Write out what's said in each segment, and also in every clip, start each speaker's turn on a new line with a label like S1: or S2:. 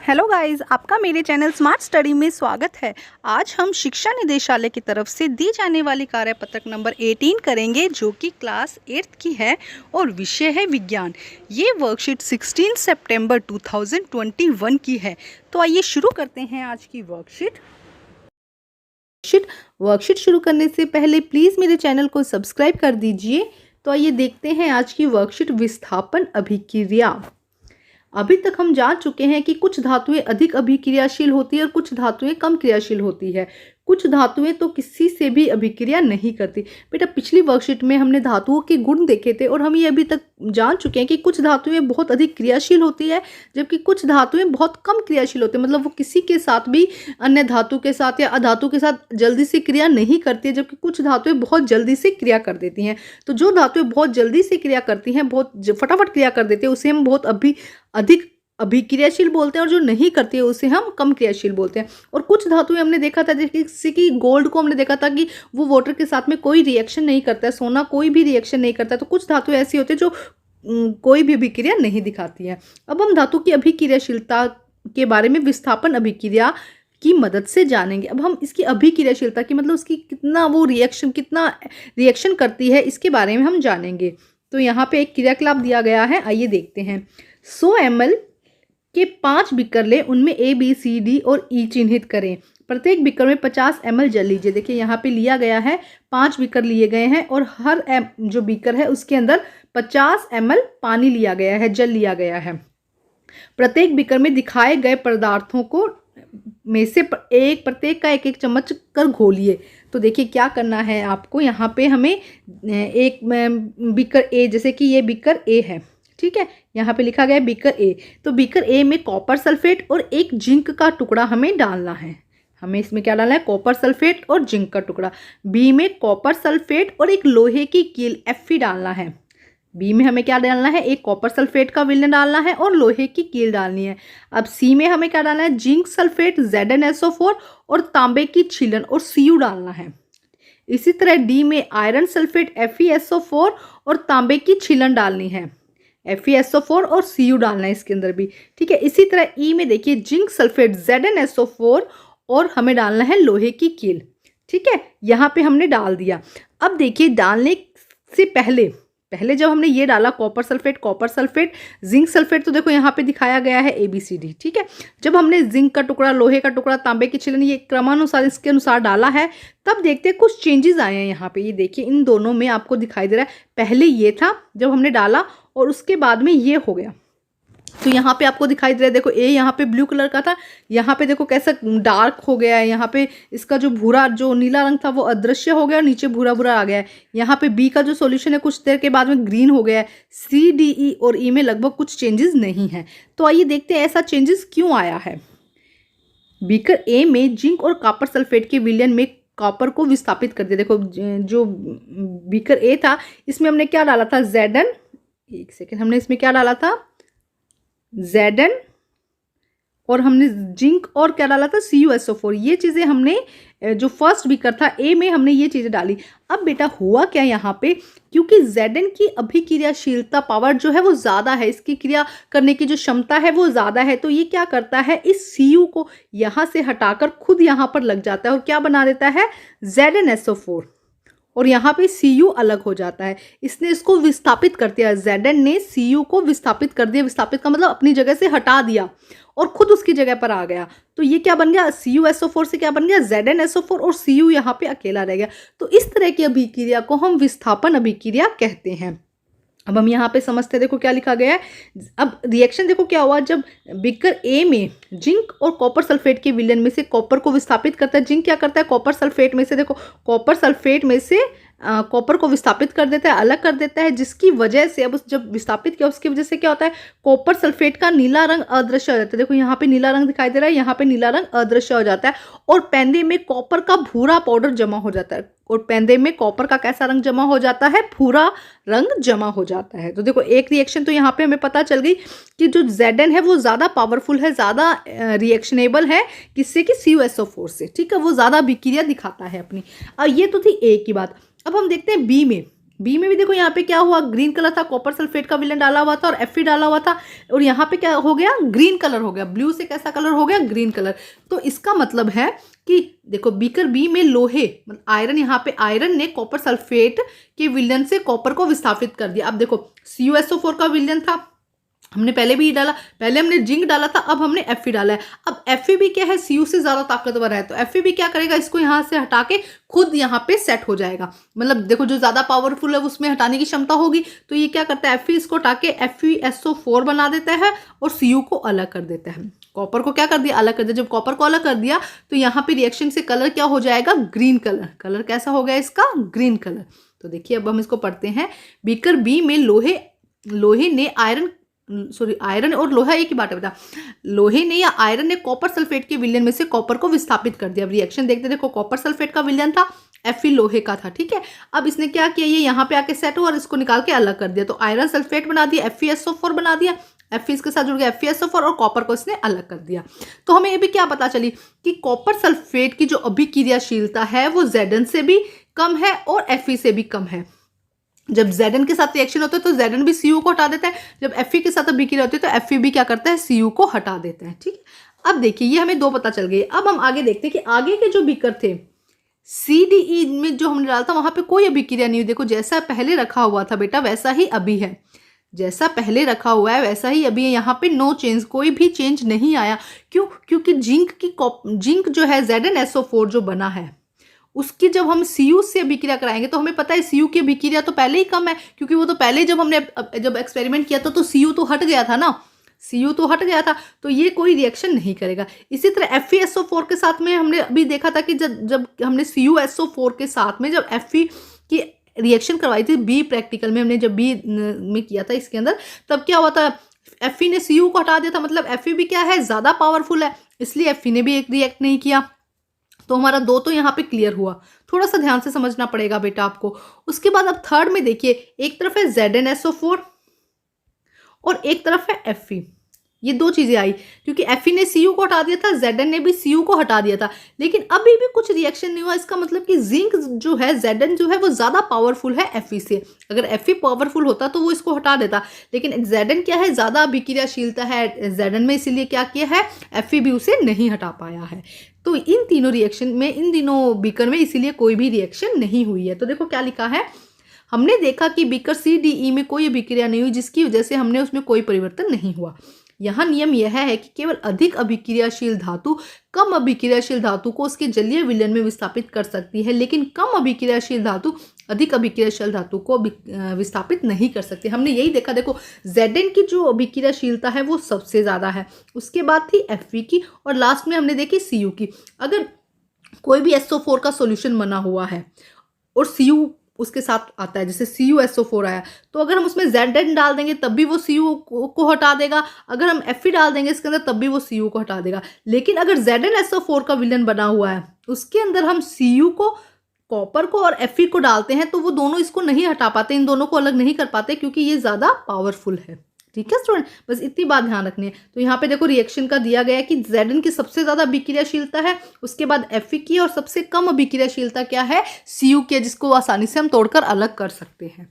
S1: Hello guys, आपका मेरे channel smart study में स्वागत है। आज हम शिक्षा निदेशालय की तरफ से दी जाने वाली कार्यपत्रक नंबर 18 करेंगे, जो कि क्लास 8 की है और विषय है विज्ञान। ये वर्कशीट 16 सितंबर 2021 की है। तो आइए शुरू करते हैं आज की वर्कशीट शुरू करने से पहले प्लीज़ मेरे चैनल को सब्सक्राइब कर दीजिए। तो आइए देखते हैं आज की वर्कशीट विस्थापन अभिक्रिया। अभी तक हम जान चुके हैं कि कुछ धातुएं अधिक अभिक्रियाशील होती है और कुछ धातुएं कम क्रियाशील होती है। कुछ धातुएं तो किसी से भी अभिक्रिया नहीं करती। बेटा, पिछली वर्कशीट में हमने धातुओं के गुण देखे थे और हम ये अभी तक जान चुके हैं कि कुछ धातुएं बहुत अधिक क्रियाशील होती है, जबकि कुछ धातुएं बहुत कम क्रियाशील होती है। मतलब वो किसी के साथ भी, अन्य धातु के साथ या अधातु के साथ जल्दी से क्रिया नहीं करती है, जबकि कुछ धातुएं बहुत जल्दी से क्रिया कर देती हैं। तो जो धातुएं बहुत जल्दी से क्रिया करती हैं, बहुत फटाफट क्रिया कर देती है, उसे हम बहुत अधिक अभिक्रियाशील बोलते हैं, और जो नहीं करती है उसे हम कम क्रियाशील बोलते हैं। और कुछ धातुएं हमने देखा था, जैसे कि गोल्ड को हमने देखा था कि वो वाटर के साथ में कोई रिएक्शन नहीं करता है, सोना कोई भी रिएक्शन नहीं करता है। तो कुछ धातुएं ऐसी होती है जो कोई भी अभिक्रिया नहीं दिखाती है। अब हम धातु की अभिक्रियाशीलता के बारे में विस्थापन अभिक्रिया की मदद से जानेंगे। अब हम इसकी अभिक्रियाशीलता की मतलब उसकी कितना रिएक्शन करती है, इसके बारे में हम जानेंगे। तो यहाँ पे एक क्रियाकलाप दिया गया है, आइए देखते हैं। 100 ml के 5 बीकर लें, उनमें A, B, C, D और E चिन्हित करें। प्रत्येक बीकर में 50 ml जल लीजिए। देखिए यहाँ पे लिया गया है, 5 बीकर लिए गए हैं और हर जो बीकर है उसके अंदर 50 ml पानी लिया गया है, जल लिया गया है। प्रत्येक बीकर में दिखाए गए पदार्थों को में से प्रत्येक का एक एक चम्मच कर घोलिए। तो देखिए क्या करना है आपको, यहाँ पे हमें एक बीकर A, जैसे कि ये बीकर A है, ठीक है, यहाँ पे लिखा गया है बीकर ए। तो बीकर ए में कॉपर सल्फेट और एक जिंक का टुकड़ा हमें डालना है। हमें इसमें क्या डालना है, कॉपर सल्फेट और जिंक का टुकड़ा। बी में कॉपर सल्फेट और एक लोहे की कील Fe डालना है। बी में हमें क्या डालना है, एक कॉपर सल्फेट का विलयन डालना है और लोहे की कील डालनी है। अब सी में हमें क्या डालना है, जिंक सल्फेट ZnSO4 और तांबे की छीलन और Cu डालना है। इसी तरह डी में आयरन सल्फेट FeSO4 और तांबे की छीलन डालनी है। FeSO4 और Cu डालना है इसके अंदर भी, ठीक है। इसी तरह ई में देखिए जिंक सल्फेट ZnSO4 और हमें डालना है लोहे की कील, ठीक है। यहाँ पे हमने डाल दिया। अब देखिए डालने से पहले जब हमने ये डाला कॉपर सल्फेट, जिंक सल्फेट, तो देखो यहाँ पे दिखाया गया है ABCD, ठीक है। जब हमने जिंक का टुकड़ा, लोहे का टुकड़ा, तांबे की छीलन, ये क्रमानुसार इसके अनुसार डाला है, तब देखते हैं कुछ चेंजेस आए हैं यहाँ पे। ये देखिए इन दोनों में आपको दिखाई दे रहा है, पहले ये था जब हमने डाला और उसके बाद में ये हो गया। तो यहाँ पे आपको दिखाई दे रहा है, देखो ए यहाँ पे ब्लू कलर का था, यहाँ पे देखो कैसा डार्क हो गया है। यहाँ पे इसका जो नीला रंग था वो अदृश्य हो गया और नीचे भूरा भूरा आ गया है। यहाँ पे बी का जो सॉल्यूशन है कुछ देर के बाद में ग्रीन हो गया है। सी, डी, ई और ई में लगभग कुछ चेंजेस नहीं है। तो आइए देखते हैं ऐसा चेंजेस क्यों आया है। बीकर ए में जिंक और कॉपर सल्फेट के विलयन में कॉपर को विस्थापित कर दिया। देखो जो बीकर ए था इसमें हमने क्या डाला था, Zn, एक सेकेंड, हमने इसमें क्या डाला था, Zn, और हमने जिंक और क्या डाला था, CuSO4। ये चीज़ें हमने जो फर्स्ट बीकर था ए में हमने ये चीज़ें डाली। अब बेटा हुआ क्या यहाँ पे, क्योंकि Zn की अभिक्रियाशीलता पावर जो है वो ज़्यादा है, इसकी क्रिया करने की जो क्षमता है वो ज़्यादा है। तो ये क्या करता है, इस Cu को यहाँ से हटाकर खुद यहाँ पर लग जाता है और क्या बना देता है, ZnSO4, और यहाँ पे Cu अलग हो जाता है। इसने इसको विस्थापित कर दिया, Zn ने Cu को विस्थापित कर दिया। विस्थापित का मतलब अपनी जगह से हटा दिया और खुद उसकी जगह पर आ गया। तो ये क्या बन गया, CuSO4 से क्या बन गया, ZnSO4, और Cu यहाँ पे अकेला रह गया। तो इस तरह की अभिक्रिया को हम विस्थापन अभिक्रिया कहते हैं। अब हम यहाँ पे समझते हैं, देखो क्या लिखा गया है। अब रिएक्शन देखो क्या हुआ, जब बीकर ए में जिंक और कॉपर सल्फेट के विलयन में से कॉपर को विस्थापित करता है। जिंक क्या करता है, कॉपर सल्फेट में से, देखो कॉपर सल्फेट में से कॉपर को विस्थापित कर देता है, अलग कर देता है, जिसकी वजह से अब जब विस्थापित किया उसकी वजह से क्या होता है, कॉपर सल्फेट का नीला रंग अदृश्य हो जाता है। देखो यहाँ पे नीला रंग दिखाई दे रहा है, यहाँ पे नीला रंग अदृश्य हो जाता है और पेंदे में कॉपर का भूरा पाउडर जमा हो जाता है। और पेंदे में कॉपर का कैसा रंग जमा हो जाता है, भूरा रंग जमा हो जाता है। तो देखो एक रिएक्शन तो यहाँ पे हमें पता चल गई कि जो Zn है वो ज़्यादा पावरफुल है, ज़्यादा रिएक्शनेबल है, किससे कि CuSO4 से, ठीक है, वो ज़्यादा अभिक्रिया दिखाता है अपनी। और ये तो थी ए की बात। अब हम देखते हैं बी में। बी में भी देखो यहाँ पे क्या हुआ, ग्रीन कलर था, कॉपर सल्फेट का विलेन डाला हुआ था और Fe डाला हुआ था, और यहाँ पे क्या हो गया, ग्रीन कलर हो गया। ब्लू से कैसा कलर हो गया, ग्रीन कलर। तो इसका मतलब है कि देखो बीकर बी में लोहे मतलब आयरन, यहाँ पे आयरन ने कॉपर सल्फेट के विलयन से कॉपर को विस्थापित कर दिया। अब देखो CuSO4 का विलयन था, हमने पहले भी डाला, पहले हमने जिंक डाला था, अब हमने Fe डाला है। अब Fe भी क्या है, Cu से ज्यादा ताकतवर है, तो Fe भी क्या करेगा, इसको यहाँ से हटा के खुद यहाँ पे सेट हो जाएगा। मतलब देखो जो ज्यादा पावरफुल है उसमें हटाने की क्षमता होगी, तो ये क्या करता है, Fe इसको हटा के FeSO4 बना देता है और Cu को अलग कर देता है। कॉपर को क्या कर दिया, अलग कर दिया। जब कॉपर को अलग कर दिया तो यहाँ पे रिएक्शन से कलर क्या हो जाएगा, ग्रीन कलर। कलर कैसा हो गया इसका, ग्रीन कलर। तो देखिए अब हम इसको पढ़ते हैं। बीकर बी में लोहे ने आयरन और लोहा एक ही बात है बेटा। लोहे ने या आयरन ने कॉपर सल्फेट के विलयन में से कॉपर को विस्थापित कर दिया। अब रिएक्शन देखते देखो, कॉपर सल्फेट का विलयन था, Fe लोहे का था, ठीक है। अब इसने क्या किया, ये यहाँ पे आके सेट हुआ और इसको निकाल के अलग कर दिया, तो आयरन सल्फेट बना दिया, FeSO4 बना दिया, Fe इसके साथ जुड़ गया FeSO4 और कॉपर को इसने अलग कर दिया। तो हमें ये भी क्या पता चली कि कॉपर सल्फेट की जो अभिक्रियाशीलता है वो Zn से भी कम है और Fe से भी कम है। जब Zn के साथ रिएक्शन होता है तो Zn भी Cu को हटा देता है, जब Fe के साथ अभिक्रिया होती है तो Fe भी क्या करता है, Cu को हटा देता है, ठीक है। अब देखिए ये हमें दो पता चल गई। अब हम आगे देखते हैं कि आगे के जो बीकर थे CDE में जो हमने डाला था वहां पे कोई अभिक्रिया नहीं हुई। देखो जैसा पहले रखा हुआ था बेटा वैसा ही अभी है, जैसा पहले रखा हुआ है वैसा ही अभी है। यहाँ पे नो चेंज, कोई भी चेंज नहीं आया। क्यों, क्योंकि जिंक जो है ZnSO4 जो बना है उसकी जब हम Cu से अभिक्रिया कराएंगे तो हमें पता है Cu की अभिक्रिया तो पहले ही कम है, क्योंकि वो तो पहले जब एक्सपेरिमेंट किया था तो Cu तो हट गया था ना, Cu तो हट गया था, तो ये कोई रिएक्शन नहीं करेगा। इसी तरह FeSO4 के साथ में हमने अभी देखा था कि जब हमने CuSO4 के साथ में जब Fe की रिएक्शन करवाई थी बी प्रैक्टिकल में, हमने जब बी में किया था इसके अंदर, तब क्या हुआ था, Fe ने Cu को हटा दिया था, मतलब Fe भी क्या है, ज्यादा पावरफुल है, इसलिए Fe ने भी एक रिएक्ट नहीं किया। तो हमारा दो तो यहाँ पे क्लियर हुआ, थोड़ा सा ध्यान से समझना पड़ेगा बेटा आपको। उसके बाद अब थर्ड में देखिए, एक तरफ है ZnSO4 और एक तरफ है Fe। ये दो चीजें आई क्योंकि Fe ने Cu को हटा दिया था, Zn ने भी Cu को हटा दिया था, लेकिन अभी भी कुछ रिएक्शन नहीं हुआ। इसका मतलब कि जिंक जो है, Zn जो है वो ज्यादा पावरफुल है Fe से। अगर Fe पावरफुल होता तो वो इसको हटा देता, लेकिन Zn क्या है, ज्यादा अभिक्रियाशीलता है Zn में, इसीलिए क्या किया है, Fe भी उसे नहीं हटा पाया है। तो इन तीनों रिएक्शन में, इन तीनों बीकर में इसीलिए कोई भी रिएक्शन नहीं हुई है। तो देखो क्या लिखा है, हमने देखा कि बीकर CDE में कोई अभिक्रिया नहीं हुई जिसकी वजह से हमने उसमें कोई परिवर्तन नहीं हुआ। यहाँ नियम यह है कि केवल अधिक अभिक्रियाशील धातु कम अभिक्रियाशील धातु को उसके जलीय विलयन में विस्थापित कर सकती है, लेकिन कम अभिक्रियाशील धातु अधिक अभिक्रियाशील धातु को विस्थापित नहीं कर सकती। हमने यही देखा, देखो Zn की जो अभिक्रियाशीलता है वो सबसे ज्यादा है, उसके बाद थी Fe की और लास्ट में हमने देखी Cu की। अगर कोई भी SO4 का सॉल्यूशन बना हुआ है और Cu उसके साथ आता है, जैसे CuSO4 आया, तो अगर हम उसमें Zn डाल देंगे तब भी वो Cu को हटा देगा, अगर हम Fe डाल देंगे इसके अंदर तब भी वो Cu को हटा देगा। लेकिन अगर ZnSO4 का विलयन बना हुआ है उसके अंदर हम Cu को, कॉपर को और Fe को डालते हैं तो वो दोनों इसको नहीं हटा पाते, इन दोनों को अलग नहीं कर पाते, क्योंकि ये ज्यादा पावरफुल है। ठीक है स्टूडेंट, बस इतनी बात ध्यान रखनी है। तो यहाँ पे देखो रिएक्शन का दिया गया है कि Zn की सबसे ज्यादा अभिक्रियाशीलता है, उसके बाद Fe की, और सबसे कम अभिक्रियाशीलता क्या है, Cu की, जिसको आसानी से हम तोड़कर अलग कर सकते हैं।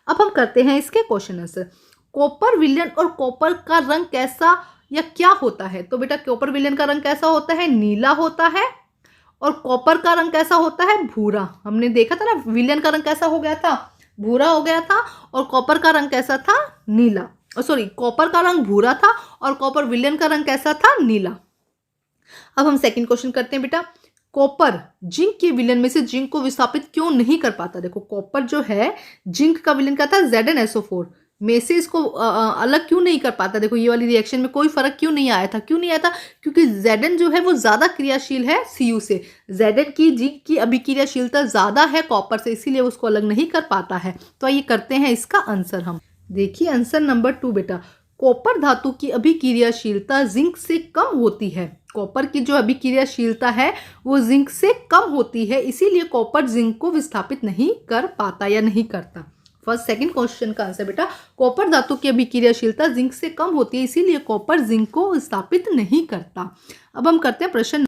S1: अब हम करते हैं इसके क्वेश्चन आंसर। कॉपर विलयन और कॉपर का रंग कैसा या क्या होता है? तो बेटा कॉपर विलयन का रंग कैसा होता है, नीला होता है, और कॉपर का रंग कैसा होता है, भूरा। हमने देखा था ना, विलयन का रंग कैसा हो गया था, भूरा हो गया था, और कॉपर का रंग कैसा था, नीला। सॉरी, कॉपर का रंग भूरा था और कॉपर विलयन का रंग कैसा था, नीला। अब हम सेकंड क्वेश्चन करते हैं बेटा, कॉपर जिंक के विलयन में से जिंक को विस्थापित क्यों नहीं कर पाता? देखो कॉपर जो है, जिंक का विलयन क्या था, ZnSO4 में से इसको अलग क्यों नहीं कर पाता? देखो ये वाली रिएक्शन में कोई फर्क क्यों नहीं आया था? क्यों नहीं आया था? क्योंकि Zn जो है वो ज्यादा क्रियाशील है Cu से। Zn की जिंक की अभिक्रियाशीलता ज्यादा है कॉपर से, इसीलिए उसको अलग नहीं कर पाता है। तो आइए करते हैं इसका आंसर। हम देखिए आंसर नंबर 2 बेटा, कॉपर धातु की अभिक्रियाशीलता जिंक से कम होती है। कॉपर की जो अभिक्रियाशीलता है वो जिंक से कम होती है, इसीलिए कॉपर जिंक को विस्थापित नहीं कर पाता या नहीं करता। फर्स्ट सेकंड क्वेश्चन का आंसर बेटा, कॉपर धातु की अभिक्रियाशीलता जिंक से कम होती है, इसीलिए कॉपर जिंक को विस्थापित नहीं करता। अब हम करते हैं प्रश्न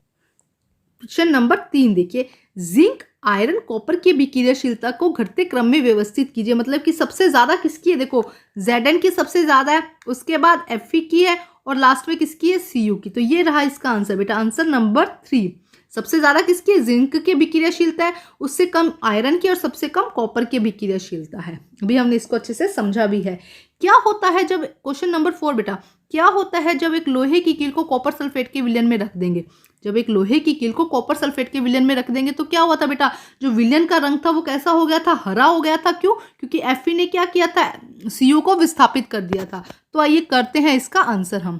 S1: नंबर 3। देखिए, जिंक आयरन कॉपर की विक्रियाशीलता को घटते क्रम में व्यवस्थित कीजिए। मतलब कि सबसे ज़्यादा किसकी है, देखो Zn की सबसे ज़्यादा है, उसके बाद Fe की है और लास्ट में किसकी है, Cu की। तो ये रहा इसका आंसर बेटा, आंसर नंबर 3। सबसे ज़्यादा किसकी है, जिंक की विक्रियाशीलता है, उससे कम आयरन की और सबसे कम कॉपर की विक्रियाशीलता है। अभी हमने इसको अच्छे से समझा भी है। क्या होता है जब, क्वेश्चन नंबर 4 बेटा, क्या होता है जब एक लोहे की कील को कॉपर सल्फेट के विलयन में रख देंगे। जब एक लोहे की कील को कॉपर सल्फेट के विलयन में रख देंगे तो क्या हुआ था बेटा, जो विलयन का रंग था वो कैसा हो गया था, हरा हो गया था। क्यों, क्योंकि Fe ने क्या किया था, Cu को विस्थापित कर दिया था। तो आइए करते हैं इसका आंसर हम।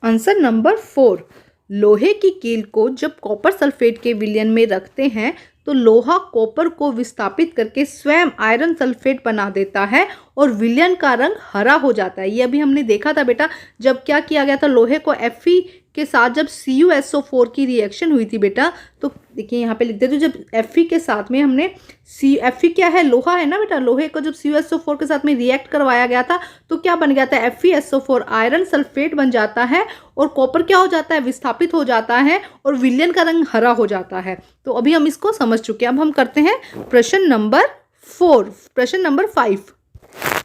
S1: आंसर नंबर 4, लोहे की कील को जब कॉपर सल्फेट के विलयन में रखते हैं तो लोहा कॉपर को विस्थापित करके स्वयं आयरन सल्फेट बना देता है और विलयन का रंग हरा हो जाता है। ये अभी हमने देखा था बेटा, जब क्या किया गया था, लोहे को Fe के साथ जब CuSO4 की रिएक्शन हुई थी बेटा, तो देखिए यहाँ पे लिख देते, जब Fe के साथ में हमने Fe क्या है, लोहा है ना बेटा, लोहे को जब CuSO4 के साथ में रिएक्ट करवाया गया था तो क्या बन गया था, FeSO4 आयरन सल्फेट बन जाता है और कॉपर क्या हो जाता है, विस्थापित हो जाता है और विलयन का रंग हरा हो जाता है। तो अभी हम इसको समझ चुके हैं। अब हम करते हैं प्रश्न नंबर 4। प्रश्न नंबर 5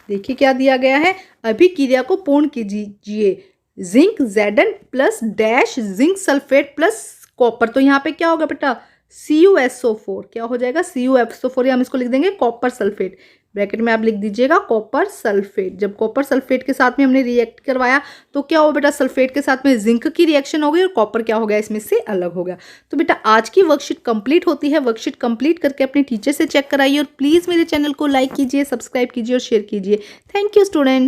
S1: देखिए क्या दिया गया है, अभिक्रिया को पूर्ण कीजिए। Zinc Zn plus dash zinc sulphate plus copper. तो यहाँ पे क्या होगा बेटा, CuSO4 क्या हो जाएगा, CuSO4, या हम इसको लिख देंगे कॉपर सल्फेट, ब्रैकेट में आप लिख दीजिएगा कॉपर सल्फेट। जब कॉपर सल्फेट के साथ में हमने रिएक्ट करवाया तो क्या हुआ बेटा, सल्फेट के साथ में जिंक की रिएक्शन हो गई और कॉपर क्या हो गया, इसमें से अलग हो गया। तो बेटा आज की वर्कशीट कंप्लीट होती है। वर्कशीट कंप्लीट करके अपने टीचर से चेक कराइए और प्लीज़ मेरे चैनल को लाइक कीजिए, सब्सक्राइब कीजिए और शेयर कीजिए। Thank you students.